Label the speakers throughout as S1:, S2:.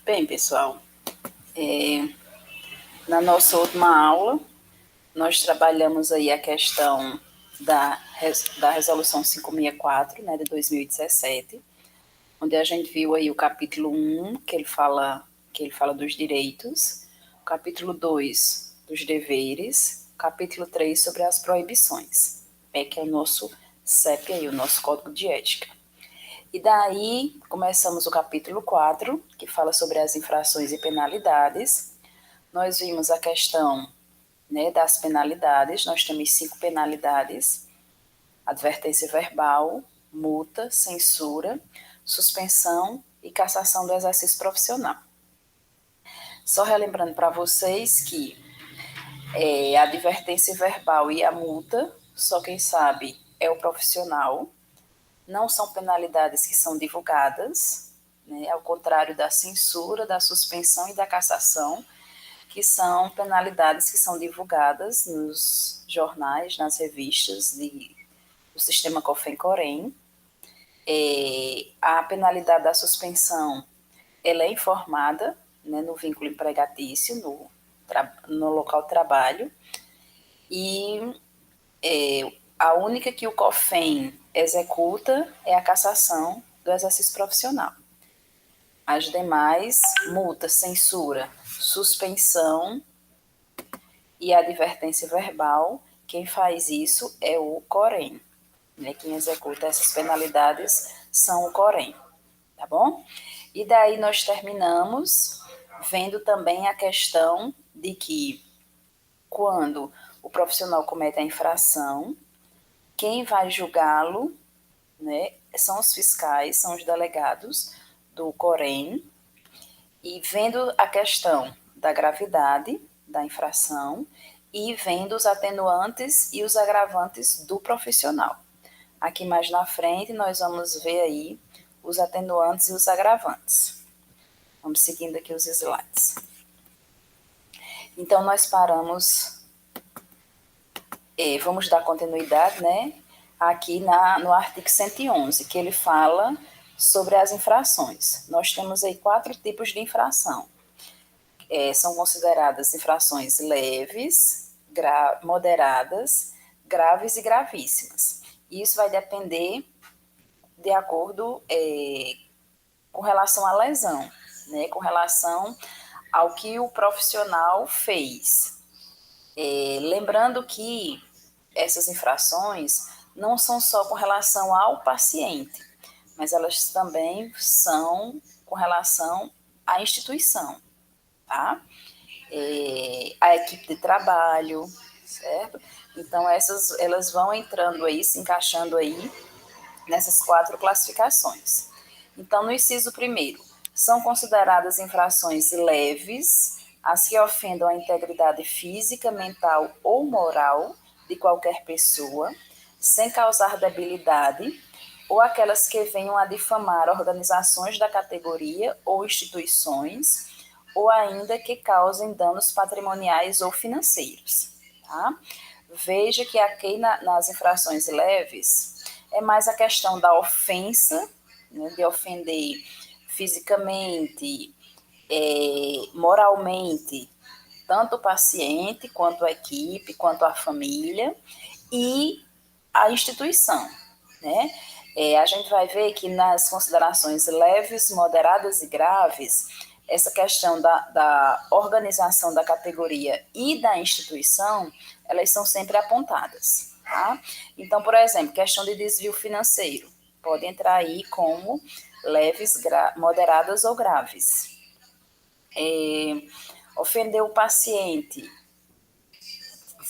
S1: Bem, pessoal, na nossa última aula, nós trabalhamos aí a questão da Resolução 564, né, de 2017, onde a gente viu aí o capítulo 1, que ele fala dos direitos, o capítulo 2, dos deveres, o capítulo 3, sobre as proibições, que é o nosso CEP aí, o nosso Código de Ética. E daí começamos o capítulo 4, que fala sobre as infrações e penalidades. Nós vimos a questão, né, das penalidades. Nós temos 5 penalidades: advertência verbal, multa, censura, suspensão e cassação do exercício profissional. Só relembrando para vocês que a advertência verbal e a multa, só quem sabe é o profissional. Não são penalidades que são divulgadas, né, ao contrário da censura, da suspensão e da cassação, que são penalidades que são divulgadas nos jornais, nas revistas do sistema COFEN-COREM. A penalidade da suspensão, ela é informada, né, no vínculo empregatício, no local de trabalho, e a única que o COFEN executa é a cassação do exercício profissional. As demais, multa, censura, suspensão e advertência verbal, quem faz isso é o COREM. Né? Quem executa essas penalidades são o COREM, tá bom? E daí nós terminamos vendo também a questão de que quando o profissional comete a infração, quem vai julgá-lo, né, são os fiscais, são os delegados do COREM, e vendo a questão da gravidade da infração e vendo os atenuantes e os agravantes do profissional. Aqui mais na frente nós vamos ver aí os atenuantes e os agravantes. Vamos seguindo aqui os slides. Então nós paramos, vamos dar continuidade, né, aqui no artigo 111, que ele fala sobre as infrações. Nós temos aí 4 tipos de infração. São consideradas infrações leves, moderadas, graves e gravíssimas. Isso vai depender de acordo com relação à lesão, né, com relação ao que o profissional fez. Lembrando que essas infrações não são só com relação ao paciente, mas elas também são com relação à instituição, tá? A equipe de trabalho, certo? Então, elas vão entrando aí, se encaixando aí nessas 4 classificações. Então, no inciso 1º, são consideradas infrações leves as que ofendam a integridade física, mental ou moral de qualquer pessoa, sem causar debilidade, ou aquelas que venham a difamar organizações da categoria ou instituições, ou ainda que causem danos patrimoniais ou financeiros. Tá? Veja que aqui nas infrações leves é mais a questão da ofensa, né, de ofender fisicamente, moralmente, tanto o paciente, quanto a equipe, quanto a família e a instituição, né? A gente vai ver que nas considerações leves, moderadas e graves, essa questão da organização da categoria e da instituição, elas são sempre apontadas, tá? Então, por exemplo, questão de desvio financeiro, pode entrar aí como leves, moderadas ou graves. Ofender o paciente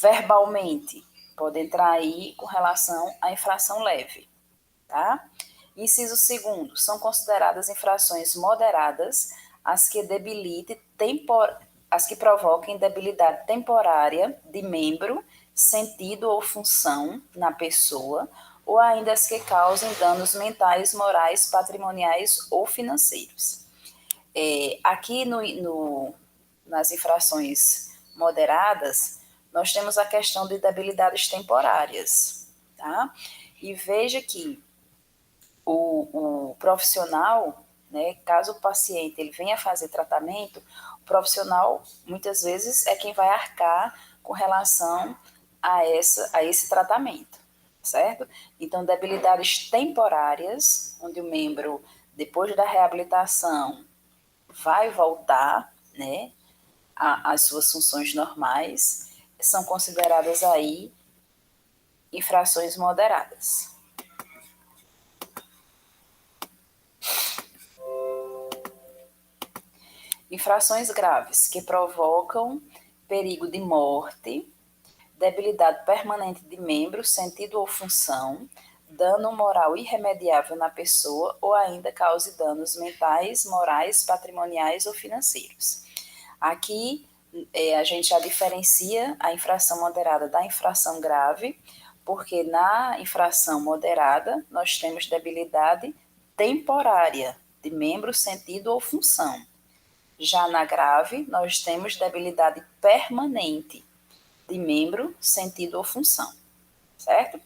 S1: verbalmente, pode entrar aí com relação à infração leve, tá? Inciso 2º, são consideradas infrações moderadas as que provoquem debilidade temporária de membro, sentido ou função na pessoa, ou ainda as que causem danos mentais, morais, patrimoniais ou financeiros. Aqui nas infrações moderadas, nós temos a questão de debilidades temporárias, tá? E veja que o profissional, né, caso o paciente ele venha fazer tratamento, o profissional, muitas vezes, é quem vai arcar com relação a esse tratamento, certo? Então, debilidades temporárias, onde o membro, depois da reabilitação, vai voltar, né, às suas funções normais, são consideradas aí infrações moderadas. Infrações graves que provocam perigo de morte, debilidade permanente de membro, sentido ou função, dano moral irremediável na pessoa ou ainda cause danos mentais, morais, patrimoniais ou financeiros. Aqui a gente já diferencia a infração moderada da infração grave, porque na infração moderada nós temos debilidade temporária de membro, sentido ou função. Já na grave, nós temos debilidade permanente de membro, sentido ou função, certo?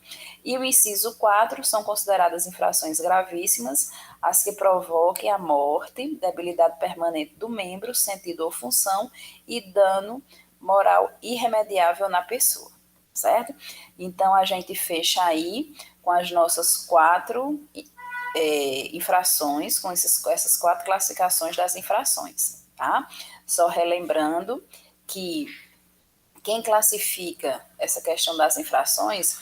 S1: E o inciso 4 são consideradas infrações gravíssimas as que provoquem a morte, debilidade permanente do membro, sentido ou função e dano moral irremediável na pessoa, certo? Então, a gente fecha aí com as nossas 4 infrações, com essas 4 classificações das infrações, tá? Só relembrando que quem classifica essa questão das infrações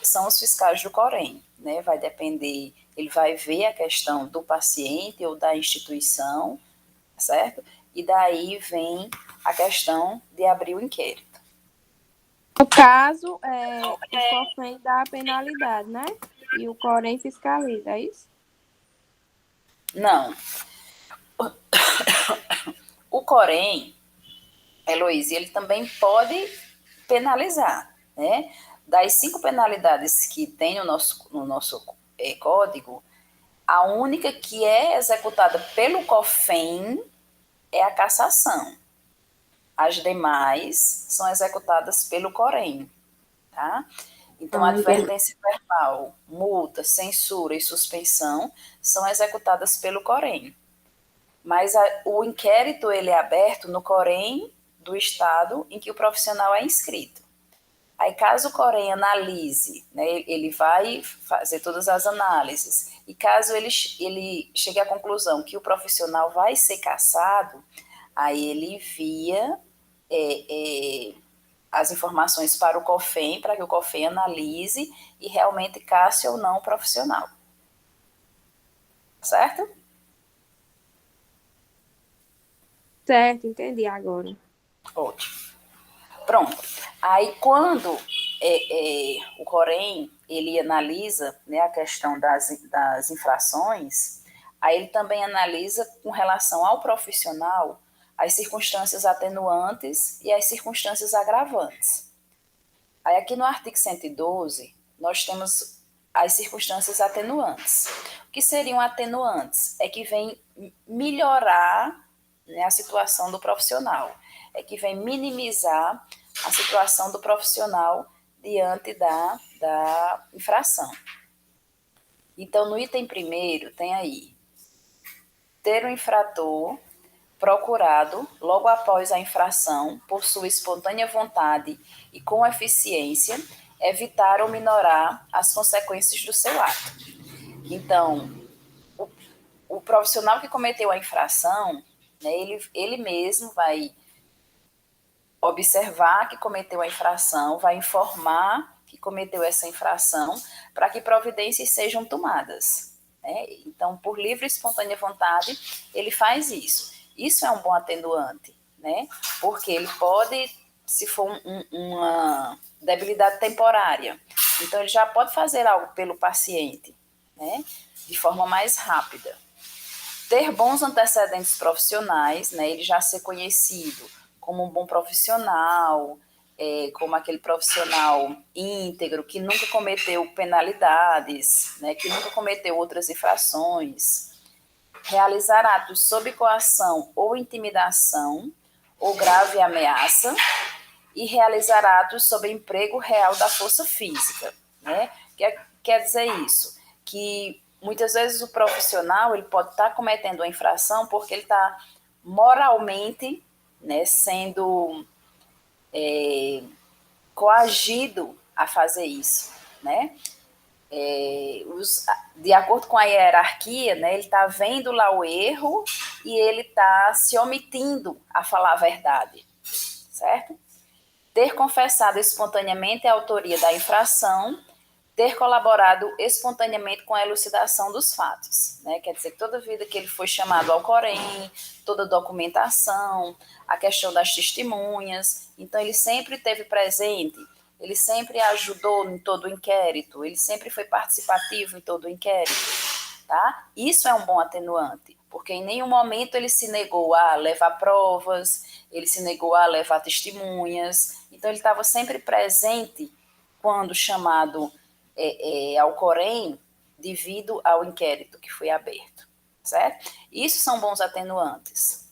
S1: são os fiscais do Corém, né? Vai depender, ele vai ver a questão do paciente ou da instituição, certo? E daí vem a questão de abrir o inquérito.
S2: No caso, o COFEM dá a penalidade, né? E o Corém fiscaliza, é isso?
S1: Não. O Corém, Heloísa, ele também pode penalizar, né? Das 5 penalidades que tem no nosso código, a única que é executada pelo COFEM é a cassação. As demais são executadas pelo Corém, tá? Então, advertência verbal, multa, censura e suspensão são executadas pelo Corém. Mas o inquérito ele é aberto no Corém do estado em que o profissional é inscrito. Aí, caso o Corém analise, né, ele vai fazer todas as análises, e caso ele chegue à conclusão que o profissional vai ser cassado, aí ele envia as informações para o COFEM, para que o COFEM analise e realmente casse ou não o profissional. Certo?
S2: Certo, entendi agora.
S1: Ótimo. Pronto. Aí, quando o Corém ele analisa, né, a questão das infrações, aí ele também analisa com relação ao profissional as circunstâncias atenuantes e as circunstâncias agravantes. Aí aqui no artigo 112, nós temos as circunstâncias atenuantes. O que seriam atenuantes? É que vem melhorar, né, a situação do profissional, é que vem minimizar a situação do profissional diante da infração. Então, no item primeiro, tem aí, ter o infrator procurado, logo após a infração, por sua espontânea vontade e com eficiência, evitar ou minorar as consequências do seu ato. Então, o profissional que cometeu a infração, né, ele mesmo vai observar que cometeu a infração, vai informar que cometeu essa infração, para que providências sejam tomadas, né? Então, por livre e espontânea vontade, ele faz isso. Isso é um bom atenuante, né? Porque ele pode, se for uma debilidade temporária, então ele já pode fazer algo pelo paciente, né? De forma mais rápida. Ter bons antecedentes profissionais, né? Ele já ser conhecido como um bom profissional, como aquele profissional íntegro, que nunca cometeu penalidades, né? Que nunca cometeu outras infrações. Realizar atos sob coação ou intimidação ou grave ameaça e realizar atos sob emprego real da força física, né? Quer dizer isso, que muitas vezes o profissional ele pode estar cometendo uma infração porque ele está moralmente, né, sendo coagido a fazer isso, né? De acordo com a hierarquia, né, ele está vendo lá o erro e ele está se omitindo a falar a verdade, certo? Ter confessado espontaneamente a autoria da infração, ter colaborado espontaneamente com a elucidação dos fatos, né? Quer dizer, toda vida que ele foi chamado ao Corém, toda a documentação, a questão das testemunhas, então ele sempre esteve presente, ele sempre ajudou em todo o inquérito, ele sempre foi participativo em todo o inquérito, tá? Isso é um bom atenuante, porque em nenhum momento ele se negou a levar provas, ele se negou a levar testemunhas, então ele estava sempre presente quando chamado ao Corém devido ao inquérito que foi aberto, certo? Isso são bons atenuantes.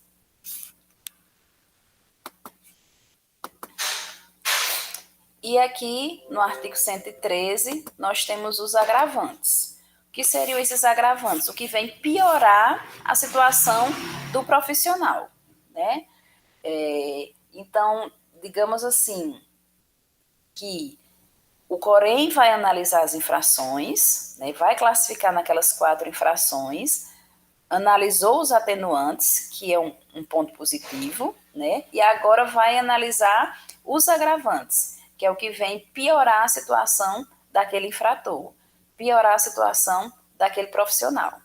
S1: E aqui, no artigo 113, nós temos os agravantes. O que seriam esses agravantes? O que vem piorar a situação do profissional, né? Então, digamos assim, que o Corém vai analisar as infrações, né, vai classificar naquelas 4 infrações, analisou os atenuantes, que é um ponto positivo, né, e agora vai analisar os agravantes, que é o que vem piorar a situação daquele infrator, piorar a situação daquele profissional.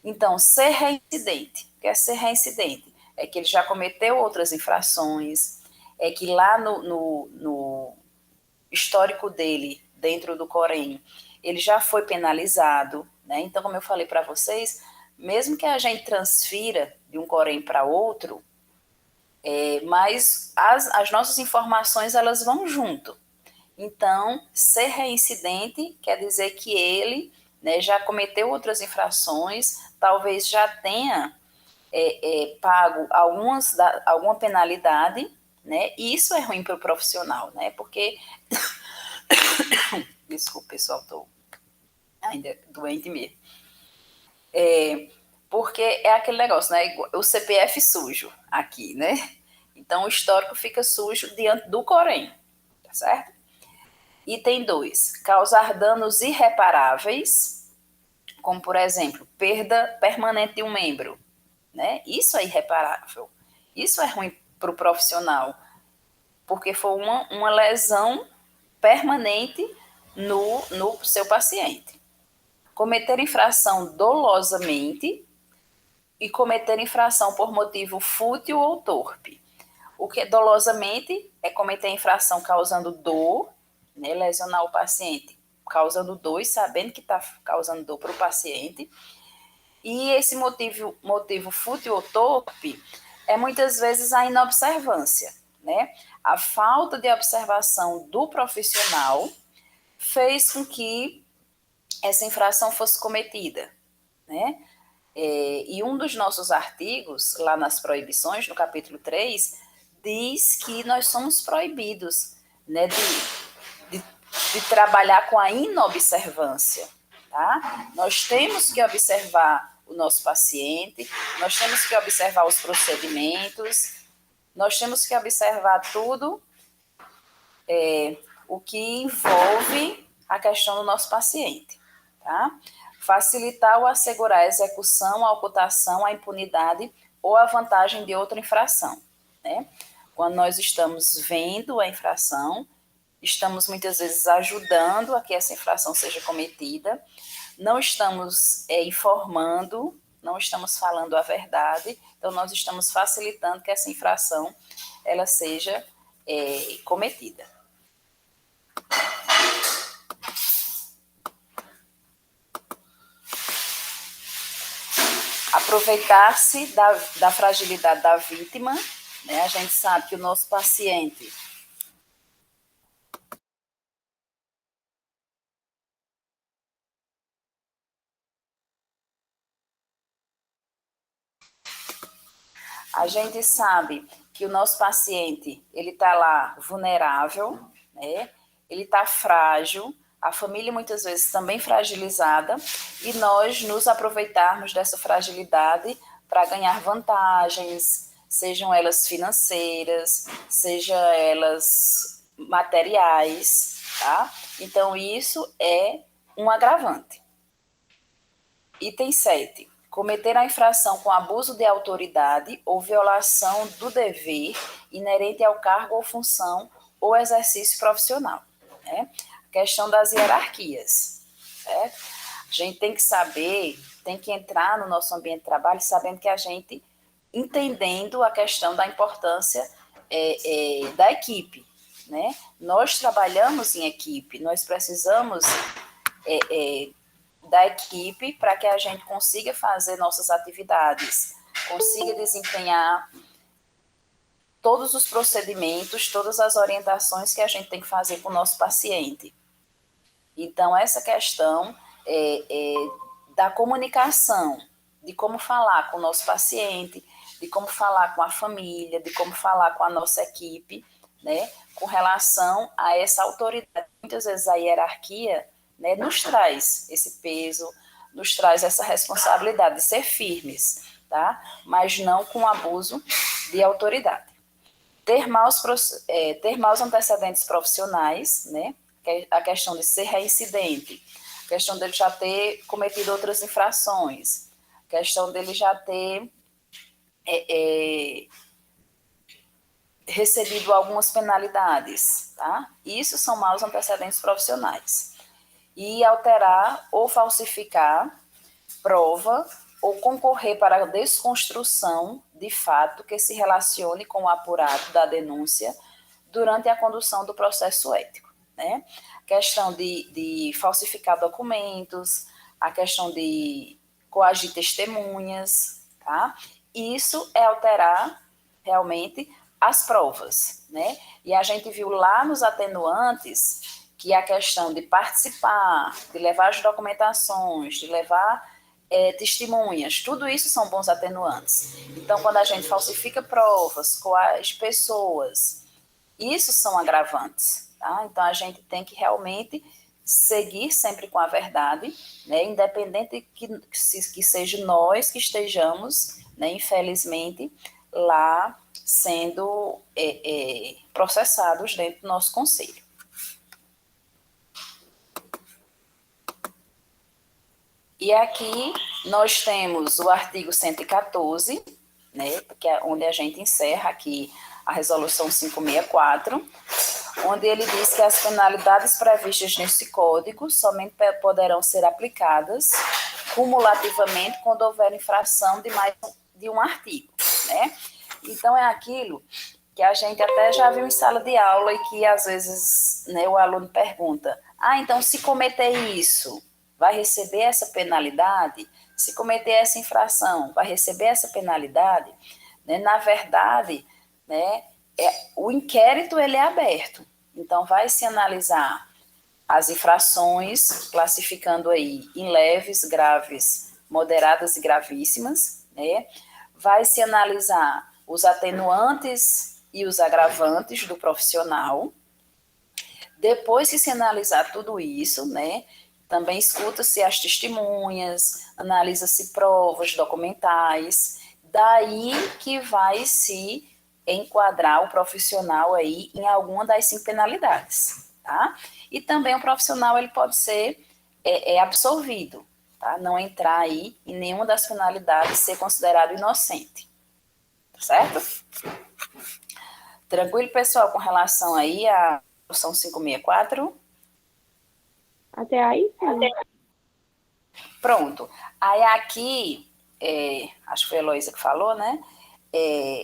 S1: Então, ser reincidente. O que é ser reincidente? É que ele já cometeu outras infrações, é que lá no histórico dele, dentro do Corém, ele já foi penalizado, né? Então, como eu falei para vocês, mesmo que a gente transfira de um Corém para outro, mas as nossas informações, elas vão junto. Então, ser reincidente quer dizer que ele, né, já cometeu outras infrações, talvez já tenha pago alguma penalidade, né? E isso é ruim para o profissional, né? Porque desculpa, pessoal, estou ainda doente mesmo. Porque é aquele negócio, né? O CPF sujo aqui, né? Então o histórico fica sujo diante do Corém, tá certo? Item 2, causar danos irreparáveis, como por exemplo, perda permanente de um membro, né? Isso é irreparável. Isso é ruim para o profissional, porque foi uma lesão permanente no seu paciente. Cometer infração dolosamente e cometer infração por motivo fútil ou torpe. O que é dolosamente é cometer infração causando dor, né, lesionar o paciente causando dor e sabendo que está causando dor para o paciente. E esse motivo fútil ou torpe é muitas vezes a inobservância, né? A falta de observação do profissional fez com que essa infração fosse cometida, né? E um dos nossos artigos, lá nas proibições, no capítulo 3, diz que nós somos proibidos, né, de trabalhar com a inobservância, tá? Nós temos que observar o nosso paciente, nós temos que observar os procedimentos, nós temos que observar tudo o que envolve a questão do nosso paciente, tá? Facilitar ou assegurar a execução, a ocultação, a impunidade ou a vantagem de outra infração, né? Quando nós estamos vendo a infração, estamos muitas vezes ajudando a que essa infração seja cometida, não estamos informando, não estamos falando a verdade, então nós estamos facilitando que essa infração ela seja cometida. Aproveitar-se da fragilidade da vítima, né? A gente sabe que o nosso paciente ele está lá vulnerável, né? Ele está frágil, a família muitas vezes também fragilizada, e nós nos aproveitarmos dessa fragilidade para ganhar vantagens, sejam elas financeiras, sejam elas materiais, tá? Então, isso é um agravante. Item 7. Cometer a infração com abuso de autoridade ou violação do dever inerente ao cargo ou função ou exercício profissional. Né? A questão das hierarquias. Certo? A gente tem que saber, tem que entrar no nosso ambiente de trabalho sabendo que a gente, entendendo a questão da importância da equipe. Né? Nós trabalhamos em equipe, nós precisamos da equipe para que a gente consiga fazer nossas atividades, consiga desempenhar todos os procedimentos, todas as orientações que a gente tem que fazer com o nosso paciente. Então, essa questão da comunicação, de como falar com o nosso paciente, de como falar com a família, de como falar com a nossa equipe, né, com relação a essa autoridade. Muitas vezes a hierarquia, né, nos traz esse peso, nos traz essa responsabilidade de ser firmes, tá? Mas não com abuso de autoridade. Ter maus antecedentes profissionais, né? A questão de ser reincidente, a questão dele já ter cometido outras infrações, a questão dele já ter recebido algumas penalidades, tá? Isso são maus antecedentes profissionais. E alterar ou falsificar prova ou concorrer para a desconstrução de fato que se relacione com o apurado da denúncia durante a condução do processo ético. Né? A questão de falsificar documentos, a questão de coagir testemunhas, tá? Isso é alterar realmente as provas, né? E a gente viu lá nos atenuantes que a questão de participar, de levar as documentações, de levar testemunhas, tudo isso são bons atenuantes. Então, quando a gente falsifica provas, coage pessoas, isso são agravantes. Tá? Então, a gente tem que realmente seguir sempre com a verdade, né? Independente que seja nós que estejamos, né, infelizmente, lá sendo processados dentro do nosso conselho. E aqui nós temos o artigo 114, né, que é onde a gente encerra aqui a resolução 564, onde ele diz que as penalidades previstas nesse código somente poderão ser aplicadas cumulativamente quando houver infração de mais de um artigo, né? Então é aquilo que a gente até já viu em sala de aula e que às vezes, né, o aluno pergunta: então se cometer isso, vai receber essa penalidade? Se cometer essa infração, vai receber essa penalidade? Né? Na verdade, né, o inquérito ele é aberto. Então, vai se analisar as infrações, classificando aí em leves, graves, moderadas e gravíssimas. Né? Vai se analisar os atenuantes e os agravantes do profissional. Depois que se analisar tudo isso, né, também escuta-se as testemunhas, analisa-se provas documentais, daí que vai se enquadrar o profissional aí em alguma das 5 penalidades, tá? E também o profissional ele pode ser absolvido, tá? Não entrar aí em nenhuma das penalidades, ser considerado inocente, certo? Tranquilo, pessoal, com relação aí à resolução 564?
S2: Até aí, sim.
S1: Pronto. Aí aqui, acho que foi a Heloísa que falou, né?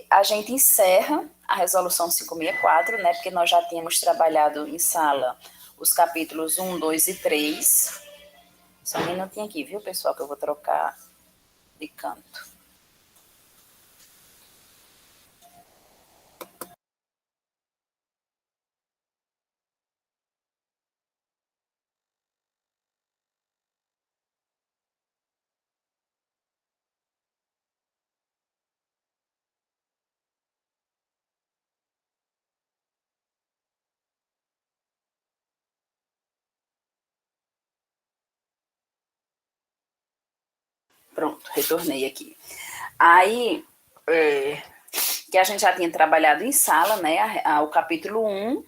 S1: A gente encerra a resolução 564, né? Porque nós já tínhamos trabalhado em sala os capítulos 1, 2 e 3. Só um minutinho aqui, viu, pessoal, que eu vou trocar de canto. Pronto, retornei aqui. Aí, que a gente já tinha trabalhado em sala, né, o capítulo 1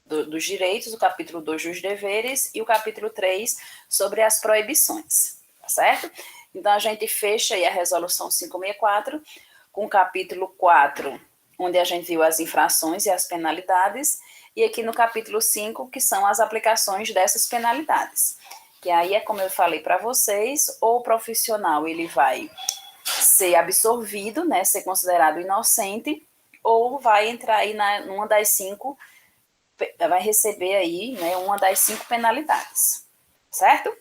S1: dos direitos, o capítulo 2 dos deveres e o capítulo 3 sobre as proibições, tá certo? Então, a gente fecha aí a resolução 564 com o capítulo 4, onde a gente viu as infrações e as penalidades, e aqui no capítulo 5, que são as aplicações dessas penalidades. Que aí é como eu falei para vocês, ou o profissional ele vai ser absorvido, né, ser considerado inocente, ou vai entrar aí numa das 5, vai receber aí, né, uma das 5 penalidades, certo?